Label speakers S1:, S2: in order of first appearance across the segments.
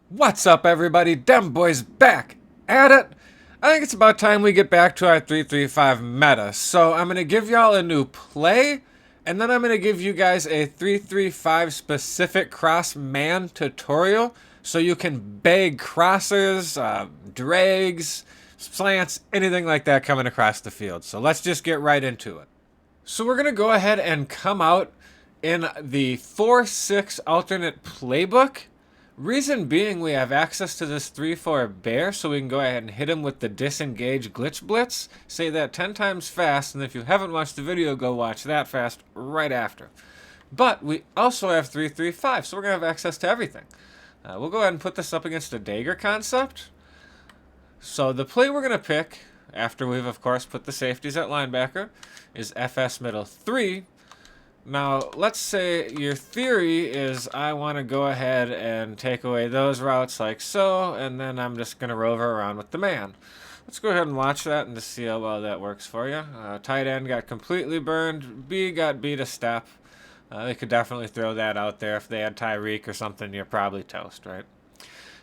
S1: What's up, everybody? Dem Boys back at it. I think it's about time we get back to our 3-3-5 meta. So I'm going to give y'all a new play, and then I'm going to give you guys a 3-3-5 specific cross-man tutorial so you can bag crossers, drags, slants, anything like that coming across the field. So let's just get right into it. So we're going to go ahead and come out in the 4-6 alternate playbook. Reason being, we have access to this 3-4 bear, so we can go ahead and hit him with the disengage glitch blitz. Say that 10 times fast, and if you haven't watched the video, go watch that fast right after. But we also have 3-3-5, so we're going to have access to everything. We'll go ahead and put this up against a dagger concept. So the play we're going to pick, after we've of course put the safeties at linebacker, is FS middle 3. Now, let's say your theory is I want to go ahead and take away those routes like so, and then I'm just going to rover around with the man. Let's go ahead and watch that and just see how well that works for you. Tight end got completely burned. B got beat a step. They could definitely throw that out there. If they had Tyreek or something, you're probably toast, right?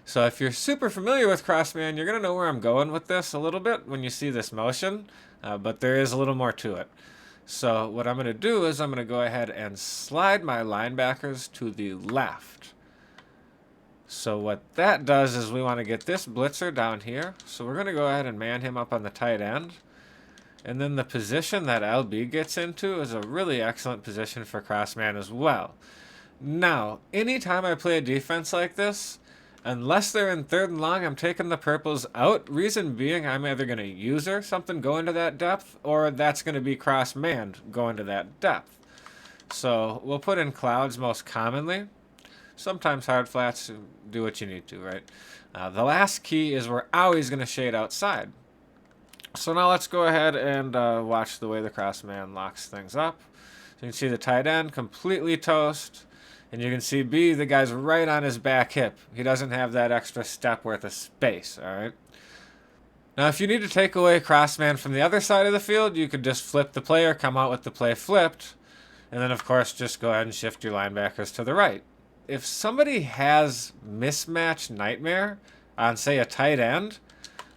S1: So if you're super familiar with Crossman, you're going to know where I'm going with this a little bit when you see this motion, but there is a little more to it. So what I'm going to do is I'm going to go ahead and slide my linebackers to the left. So what that does is we want to get this blitzer down here. So we're going to go ahead and man him up on the tight end. And then the position that LB gets into is a really excellent position for crossman as well. Now, anytime I play a defense like this, unless they're in 3rd and long, I'm taking the purples out. Reason being, I'm either going to user something going to that depth, or that's going to be cross-manned going to that depth. So we'll put in clouds most commonly. Sometimes hard flats, do what you need to, right? The last key is we're always going to shade outside. So now let's go ahead and watch the way the cross-man locks things up. So you can see the tight end completely toast. And you can see B, the guy's right on his back hip. He doesn't have that extra step worth of space, all right? Now, if you need to take away crossman from the other side of the field, you could just flip the play or come out with the play flipped. And then, of course, just go ahead and shift your linebackers to the right. If somebody has mismatch nightmare on, say, a tight end,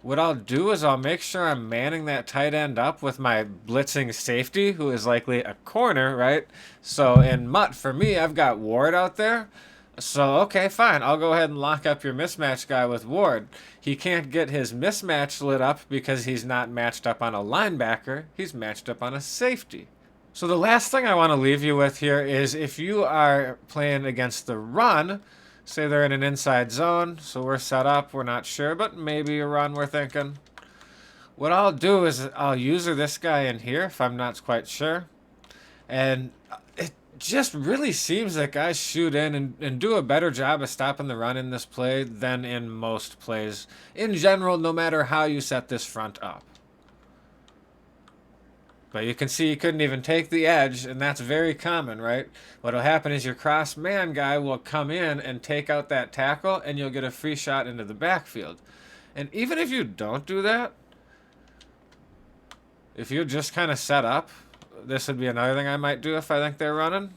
S1: what I'll do is I'll make sure I'm manning that tight end up with my blitzing safety, who is likely a corner, right? So in Mutt, for me, I've got Ward out there. So, okay, fine. I'll go ahead and lock up your mismatch guy with Ward. He can't get his mismatch lit up because he's not matched up on a linebacker. He's matched up on a safety. So the last thing I want to leave you with here is if you are playing against the run, say they're in an inside zone, so we're set up, we're not sure, but maybe a run we're thinking. What I'll do is I'll user this guy in here if I'm not quite sure. And it just really seems that guys shoot in and do a better job of stopping the run in this play than in most plays. In general, no matter how you set this front up. But you can see he couldn't even take the edge, and that's very common, right? What'll happen is your cross man guy will come in and take out that tackle, and you'll get a free shot into the backfield. And even if you don't do that, if you just kind of set up, this would be another thing I might do if I think they're running.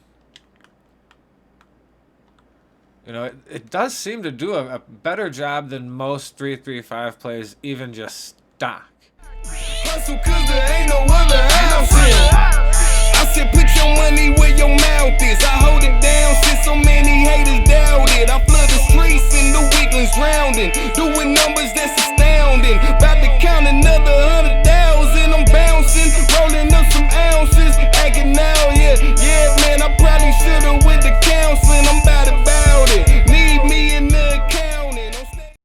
S1: You know, it does seem to do a better job than most 3-3-5 plays, even just stock. Hustle 'cause there ain't no other option.